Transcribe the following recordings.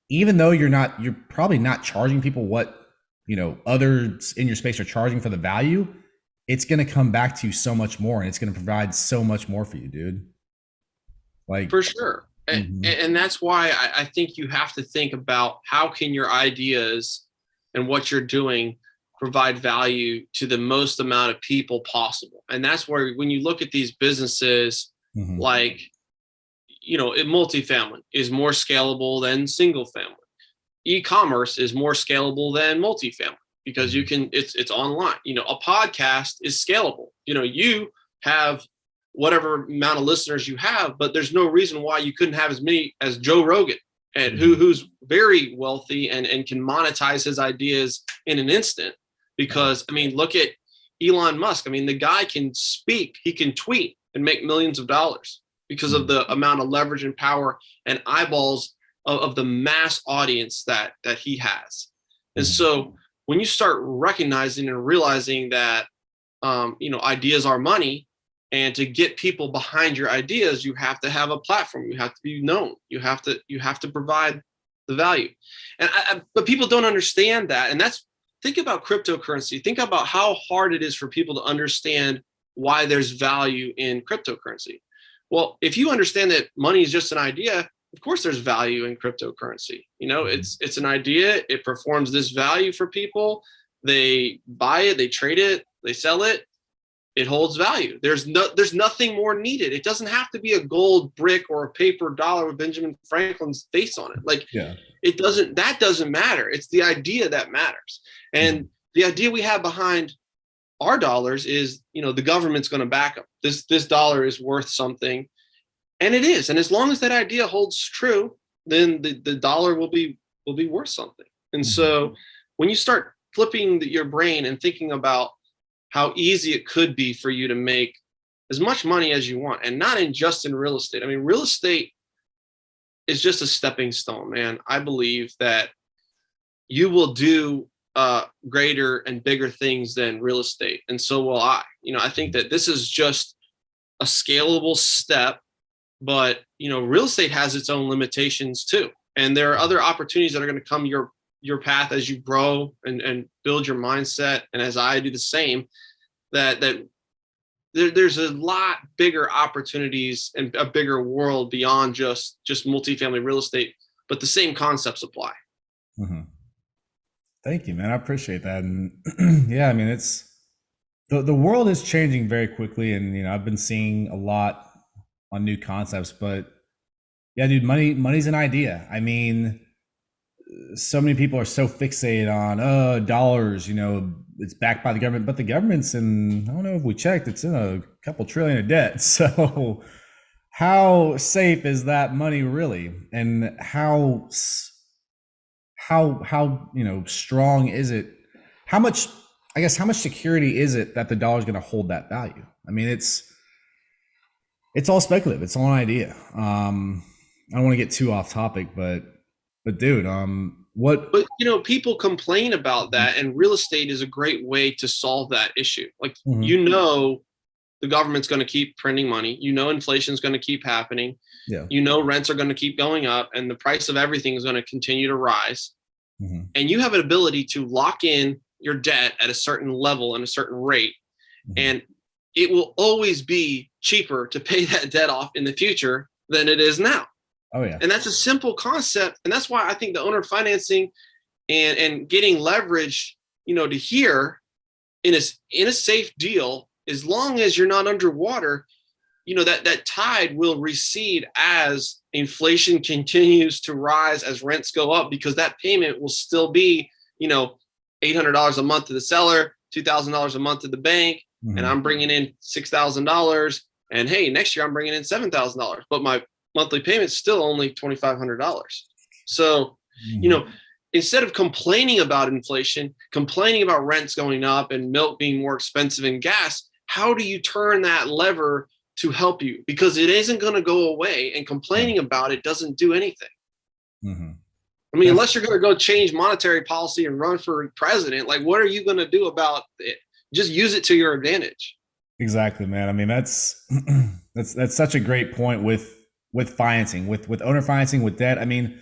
even though you're probably not charging people what, others in your space are charging for the value, it's going to come back to you so much more and it's going to provide so much more for you, dude. Like, For sure. mhm. And that's why I think you have to think about how can your ideas and what you're doing provide value to the most amount of people possible. And that's where when you look at these businesses, Mhm. like, multifamily is more scalable than single family. E-commerce is more scalable than multifamily because you Mhm. can it's online. A podcast is scalable. You have whatever amount of listeners you have, but there's no reason why you couldn't have as many as Joe Rogan, and Mhm. who's very wealthy and can monetize his ideas in an instant. Right. Because I mean, look at Elon Musk. I mean, the guy can speak, he can tweet and make millions of dollars because of Mhm. the amount of leverage and power and eyeballs of the mass audience that he has. And Mhm. so when you start recognizing and realizing that ideas are money, and to get people behind your ideas, you have to have a platform. You have to be known. You have to provide the value. But people don't understand that, and that's think about cryptocurrency. Think about how hard it is for people to understand why there's value in cryptocurrency. Well, if you understand that money is just an idea, of course there's value in cryptocurrency. Mhm. It's an idea. It performs this value for people. They buy it, they trade it, they sell it. It holds value. There's nothing more needed. It doesn't have to be a gold brick or a paper dollar with Benjamin Franklin's face on it. Like Yeah. that doesn't matter. It's the idea that matters. Mhm. And the idea we have behind our dollars is, the government's going to back them. This dollar is worth something, and it is. And as long as that idea holds true, then the dollar will be worth something. And Mhm. so when you start flipping your brain and thinking about how easy it could be for you to make as much money as you want, and not just in real estate. I mean, real estate is just a stepping stone, man. I believe that you will do greater and bigger things than real estate, and so will I. I think that this is just a scalable step, but real estate has its own limitations too, and there are other opportunities that are going to come your path as you grow and build your mindset, and as I do the same. There's a lot bigger opportunities and a bigger world beyond just multifamily real estate, but the same concepts apply. Mhm. Thank you, man. I appreciate that. And yeah, I mean, it's the world is changing very quickly, and I've been seeing a lot on new concepts. But yeah, dude, money's an idea. I mean, so many people are so fixated on dollars. It's backed by the government, but the government's in. I don't know if we checked. It's in a couple trillion of debt. So how safe is that money really, and how strong is it? How much, I guess, how much security is it that the dollar is going to hold that value? I mean, it's all speculative. It's all an idea. I don't want to get too off topic, but dude, what? But people complain about that, and real estate is a great way to solve that issue. Like, Mhm. the government's going to keep printing money. Inflation is going to keep happening. Yeah. Rents are going to keep going up, and the price of everything is going to continue to rise. Mhm. And you have an ability to lock in your debt at a certain level and a certain rate, Mhm. and it will always be cheaper to pay that debt off in the future than it is now. Oh yeah. And that's a simple concept, and that's why I think the owner financing and getting leverage, to here in a safe deal, as long as you're not underwater, that tide will recede as inflation continues to rise, as rents go up, because that payment will still be, $800 a month to the seller, $2,000 a month to the bank, and Mhm. I'm bringing in $6,000. And hey, next year I'm bringing in $7,000, but my monthly payment's still only $2,500. So, you Mhm. know, instead of complaining about inflation, complaining about rents going up and milk being more expensive and gas, how do you turn that lever to help you? Because it isn't going to go away, and Yeah. complaining about it doesn't do anything. Mhm. I mean, Def- unless you're going to go change monetary policy and run for president, like what are you going to do about it? Just use it to your advantage. exactly, man. I mean, that's that's such a great point with financing, with owner financing, with debt. I mean,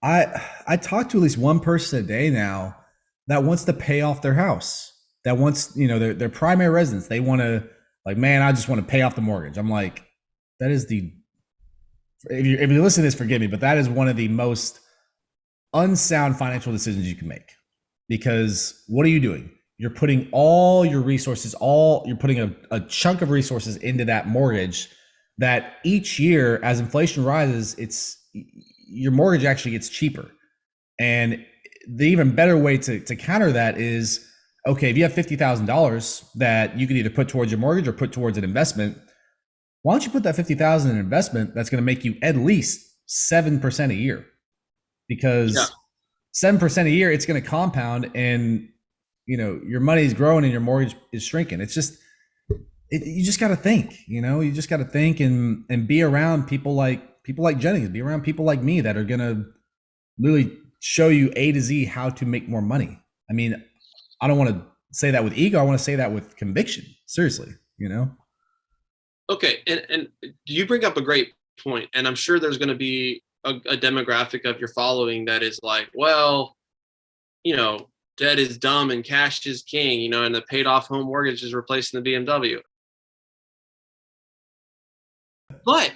I talk to at least one person a day now that wants to pay off their house. That wants, their primary residence. They want to, like, man, I just want to pay off the mortgage. I'm like, that is the if you listen to this, forgive me, but that is one of the most unsound financial decisions you can make. Because what are you doing? You're putting all your resources, you're putting a chunk of resources into that mortgage that each year as inflation rises, your mortgage actually gets cheaper. And the even better way to counter that is, okay, if you have $50,000 that you can either put towards your mortgage or put towards an investment, why don't you put that 50,000 in an investment that's going to make you at least 7% a year? Yeah. Because 7% a year, it's going to compound, and your money is growing and your mortgage is shrinking. It's just you just got to think. You just got to think and be around people like Jennings, be around people like me that are going to literally show you A to Z how to make more money. I mean, I don't want to say that with ego. I want to say that with conviction. Seriously. Okay. And you bring up a great point, and I'm sure there's going to be a demographic of your following that is like, well, debt is dumb and cash is king, and the paid off home mortgage is replacing the BMW. But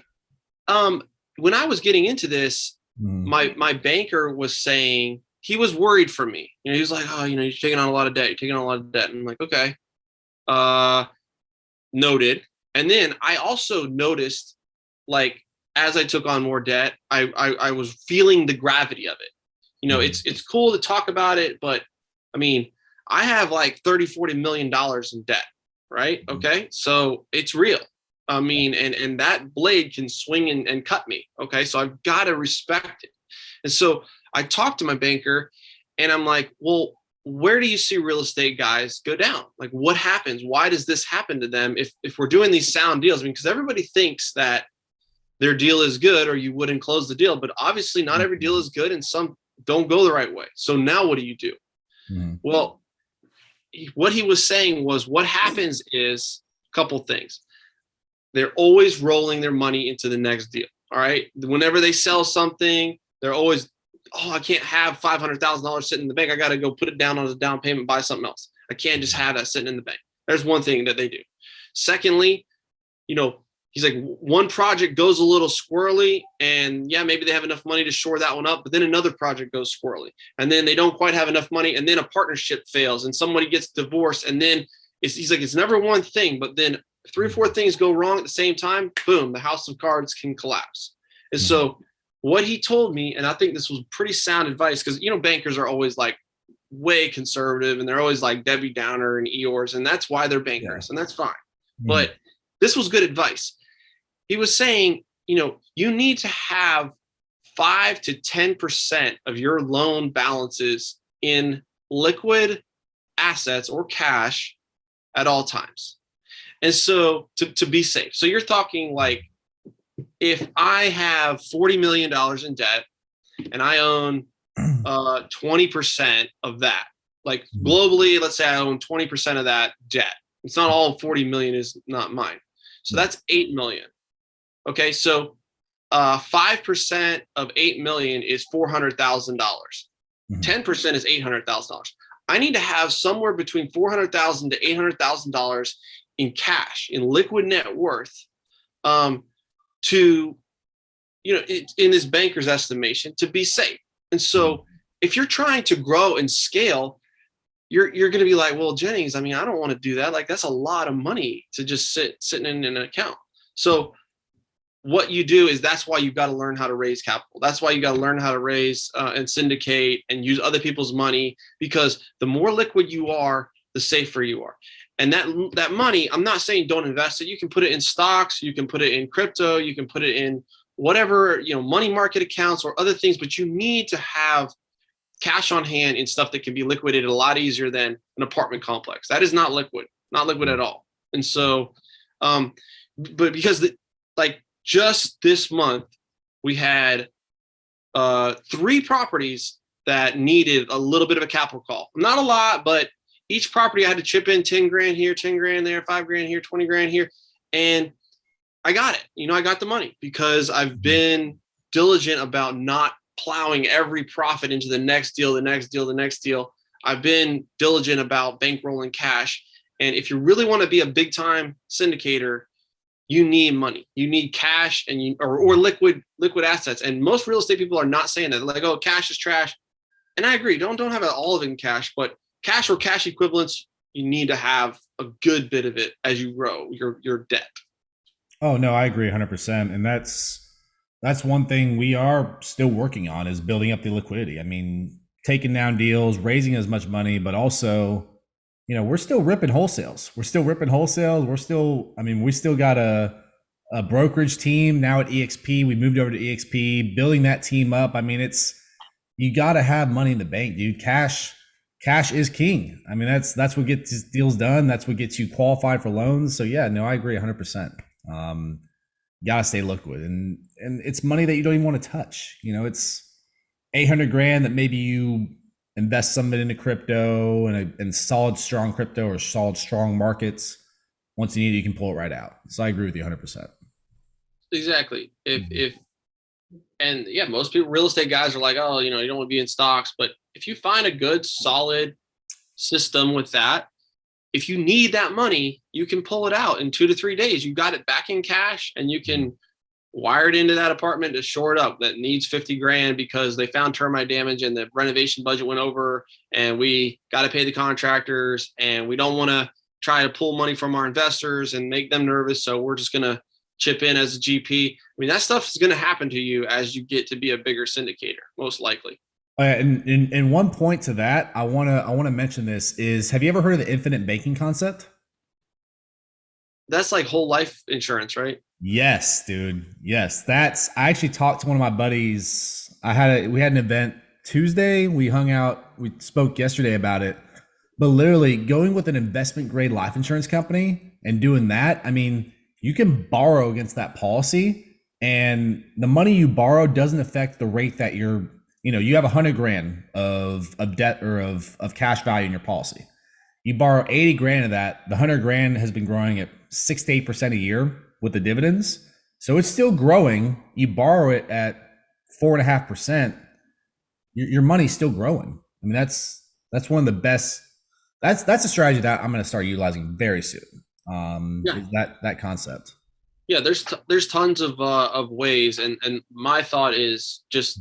when I was getting into this, my banker was saying he was worried for me. He was like, oh, you're taking on a lot of debt. You're taking on a lot of debt. And I'm like, okay, noted. And then I also noticed, like, as I took on more debt, I was feeling the gravity of it. It's cool to talk about it, but I mean, I have like 30-40 million dollars in debt, right? Okay, so it's real. I mean, and that blade can swing and cut me. Okay, so I've got to respect it. And so I talked to my banker, and I'm like, well, where do you see real estate guys go down? Like, what happens? Why does this happen to them if we're doing these sound deals? I mean, because everybody thinks that their deal is good or you wouldn't close the deal, but obviously not every deal is good and some don't go the right way. So now what do you do? Well, what he was saying was what happens is a couple things. They're always rolling their money into the next deal. All right. Whenever they sell something, they're always, oh, I can't have $500,000 sitting in the bank. I got to go put it down on the down payment, buy something else. I can't just have that sitting in the bank. There's one thing that they do. Secondly, he's like, one project goes a little squirrely, and yeah, maybe they have enough money to shore that one up, but then another project goes squirrely, and then they don't quite have enough money, and then a partnership fails, and somebody gets divorced, and then he's like, it's never one thing, but then 3 or 4 things go wrong at the same time, boom, the house of cards can collapse. And so what he told me, and I think this was pretty sound advice, because bankers are always like way conservative, and they're always like Debbie Downer and Eeyores, and that's why they're bankers, and that's fine. But this was good advice. He was saying, you need to have 5 to 10% of your loan balances in liquid assets or cash at all times. And so to be safe. So you're talking like, if I have $40 million in debt and I own 20% of that, like globally, let's say I own 20% of that debt. It's not all 40 million is not mine. So that's 8 million. Okay, so 5% of 8 million is $400,000. 10% is $800,000. I need to have somewhere between $400,000 to $800,000 in cash, in liquid net worth, to, in this banker's estimation, to be safe. And so, if you're trying to grow and scale, you're going to be like, well, Jennings, I mean, I don't want to do that. Like, that's a lot of money to just sitting in an account. So what you do is, that's why you've got to learn how to raise capital. That's why you got to learn how to raise and syndicate and use other people's money, because the more liquid you are, the safer you are. And that money, I'm not saying don't invest it. You can put it in stocks, you can put it in crypto, you can put it in whatever, money market accounts or other things, but you need to have cash on hand in stuff that can be liquidated a lot easier than an apartment complex. That is not liquid at all. And so, but because just this month, we had 3 properties that needed a little bit of a capital call. Not a lot, but each property I had to chip in 10 grand here, 10 grand there, 5 grand here, 20 grand here. And I got it. I got the money because I've been diligent about not plowing every profit into the next deal, the next deal, the next deal. I've been diligent about bankrolling cash. And if you really want to be a big time syndicator, you need money. You need cash and or liquid assets. And most real estate people are not saying that. They're like, oh, cash is trash. And I agree. Don't have all of it in cash, but cash or cash equivalents, you need to have a good bit of it as you grow your debt. Oh no, I agree 100%. And that's one thing we are still working on is building up the liquidity. I mean, taking down deals, raising as much money, but also, we're still ripping wholesales. We still got a brokerage team now at EXP. We moved over to EXP, building that team up. I mean, you got to have money in the bank, dude. Cash is king. I mean, that's what gets deals done. That's what gets you qualified for loans. So yeah, no, I agree 100%. Gotta stay liquid, and it's money that you don't even want to touch. It's 800 grand that maybe you invest some of it into crypto and solid strong crypto or solid strong markets. Once you need it, you can pull it right out. So I agree with you 100%. Exactly. If and yeah, most people, real estate guys, are like, oh, you don't want to be in stocks, but if you find a good solid system with that, if you need that money, you can pull it out in 2 to 3 days. You got it back in cash, and you can wire it into that apartment to shore it up that needs 50 grand because they found termite damage and the renovation budget went over, and we got to pay the contractors, and we don't want to try to pull money from our investors and make them nervous. So we're just going to chip in as a GP. I mean, that stuff is going to happen to you as you get to be a bigger syndicator, most likely. And one point to that, I wanna mention this is: have you ever heard of the infinite banking concept? That's like whole life insurance, right? Yes, dude. Yes, I actually talked to one of my buddies. We had an event Tuesday. We hung out. We spoke yesterday about it. But literally, going with an investment grade life insurance company and doing that, I mean, you can borrow against that policy, and the money you borrow doesn't affect the rate that you have 100 grand of debt or of cash value in your policy. You borrow 80 grand of that. The 100 grand has been growing at 6 to 8% a year with the dividends. So it's still growing. You borrow it at 4.5%. Your money's still growing. I mean, that's one of the best. That's a strategy that I'm going to start utilizing very soon. Yeah. Is that concept. Yeah, there's tons of ways, and my thought is just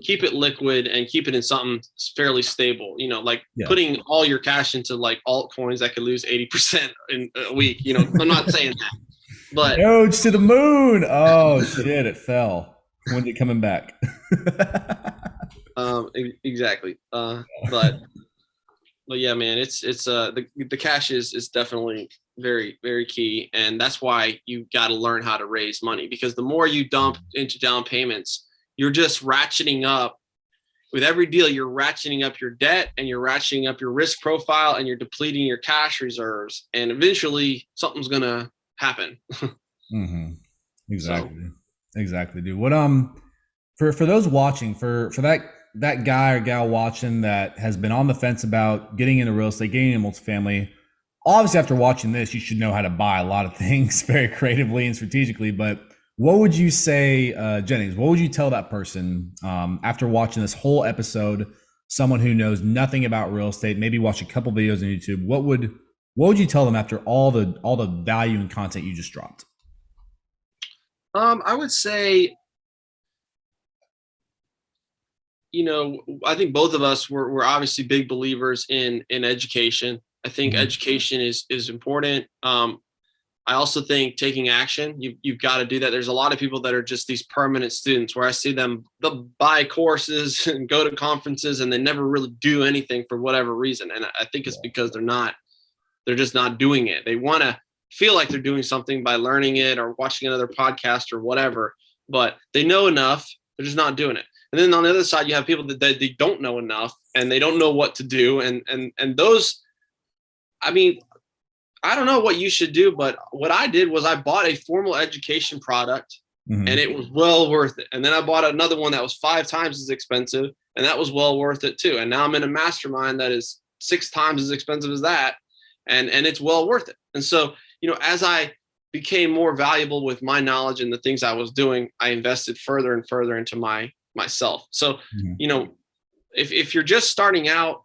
keep it liquid and keep it in something fairly stable. Like putting all your cash into like altcoins that could lose 80% in a week. I'm not saying that, but Doge to the moon. Oh shit, it fell. When's it coming back? Exactly. But yeah, man, it's the cash is definitely very, very key. And that's why you got to learn how to raise money, because the more you dump into down payments, you're just ratcheting up. With every deal, you're ratcheting up your debt, and you're ratcheting up your risk profile, and you're depleting your cash reserves. And eventually something's going to happen. Mm-hmm. Exactly. So. Exactly, dude. What, for those watching, for that guy or gal watching that has been on the fence about getting into real estate, getting into multifamily, obviously after watching this, you should know how to buy a lot of things very creatively and strategically. But what would you say, Jennings, what would you tell that person after watching this whole episode, someone who knows nothing about real estate, maybe watch a couple videos on YouTube? What would you tell them after all the value and content you just dropped? I would say, I think both of us were obviously big believers in education. I think education is important. I also think taking action, you've got to do that. There's a lot of people that are just these permanent students where I see them, they'll buy courses and go to conferences, and they never really do anything for whatever reason. And I think it's because they're just not doing it. They want to feel like they're doing something by learning it or watching another podcast or whatever, but they know enough. They're just not doing it. And then on the other side, you have people that they don't know enough, and they don't know what to do. And those, I mean, I don't know what you should do, but what I did was I bought a formal education product, and it was well worth it. And then I bought another one that was 5 times as expensive, and that was well worth it too. And now I'm in a mastermind that is 6 times as expensive as that, and it's well worth it. And so, as I became more valuable with my knowledge and the things I was doing, I invested further and further into my myself. So, Mhm. you know, if you're just starting out,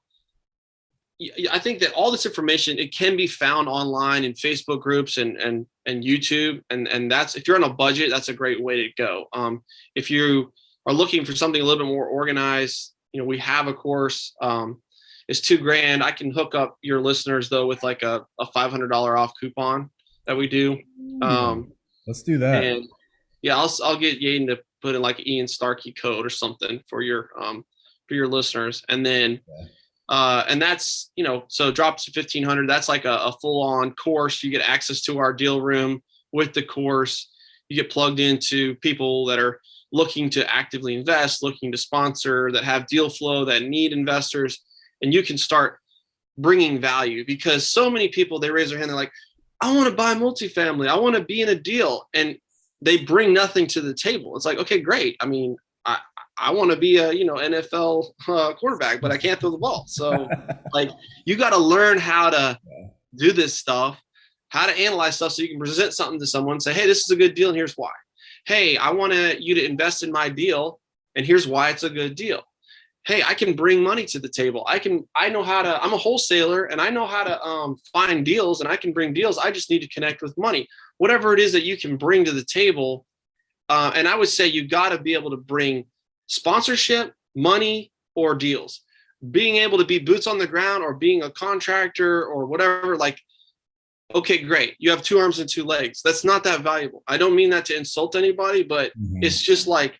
I think that all this information, it can be found online in Facebook groups and YouTube, and that's, if you're on a budget, that's a great way to go. If you are looking for something a little bit more organized, you know, we have a course. It's $2,000. I can hook up your listeners though with like a $500 off coupon that we do. Yeah, Um, let's do that. and yeah, I'll get Yaden to put in like Ian Starkey code or something for your listeners, and then Yeah. and that's, you know, so it drops to 1,500. That's like a full on course. You get access to our deal room with the course. You get plugged into people that are looking to actively invest, looking to sponsor, that have deal flow, that need investors, and you can start bringing value, because so many people, they raise their hand, they're like, I want to buy multifamily, I want to be in a deal, and they bring nothing to the table. It's like, okay, great. I mean, I want to be a, you know, NFL quarterback, but I can't throw the ball. So like, you got to learn how to do this stuff, how to analyze stuff, so you can present something to someone, say, hey, this is a good deal and here's why. Hey, I want you to invest in my deal and here's why it's a good deal. Hey, I can bring money to the table. I know how to, I'm a wholesaler and I know how to find deals, and I can bring deals. I just need to connect with money. Whatever it is that you can bring to the table. And I would say you got to be able to bring sponsorship, money, or deals. Being able to be boots on the ground or being a contractor or whatever, like, okay, great. You have two arms and two legs. That's not that valuable. I don't mean that to insult anybody, but Mhm. it's just like,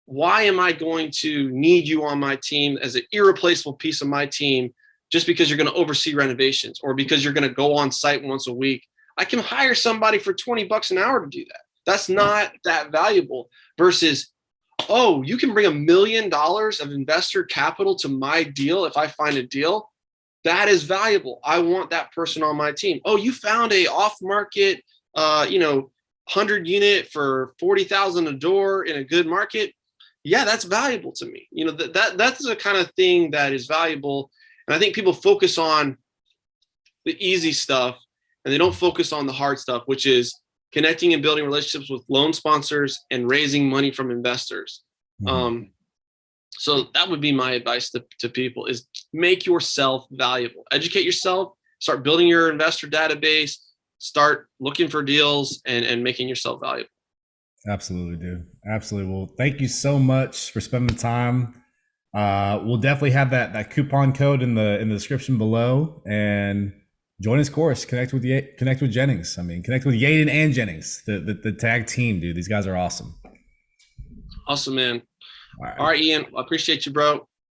why am I going to need you on my team as an irreplaceable piece of my team just because you're going to oversee renovations or because you're going to go on site once a week? I can hire somebody for $20 an hour to do that. That's not that valuable versus, oh, you can bring $1 million of investor capital to my deal if I find a deal. That is valuable. I want that person on my team. Oh, you found a off market, 100 unit for 40,000 a door in a good market. Yeah, that's valuable to me. You know, that's the kind of thing that is valuable. And I think people focus on the easy stuff and they don't focus on the hard stuff, which is connecting and building relationships with loan sponsors and raising money from investors. Mhm. So that would be my advice to people, is make yourself valuable, educate yourself, start building your investor database, start looking for deals, and making yourself valuable. Absolutely, dude. Absolutely. Well, thank you so much for spending the time. We'll definitely have that coupon code in the description below, and join his course. Connect with Jennings. I mean, connect with Yaden and Jennings, the tag team, dude. These guys are awesome. Awesome, man. All All right. right, Ian, I appreciate you, bro.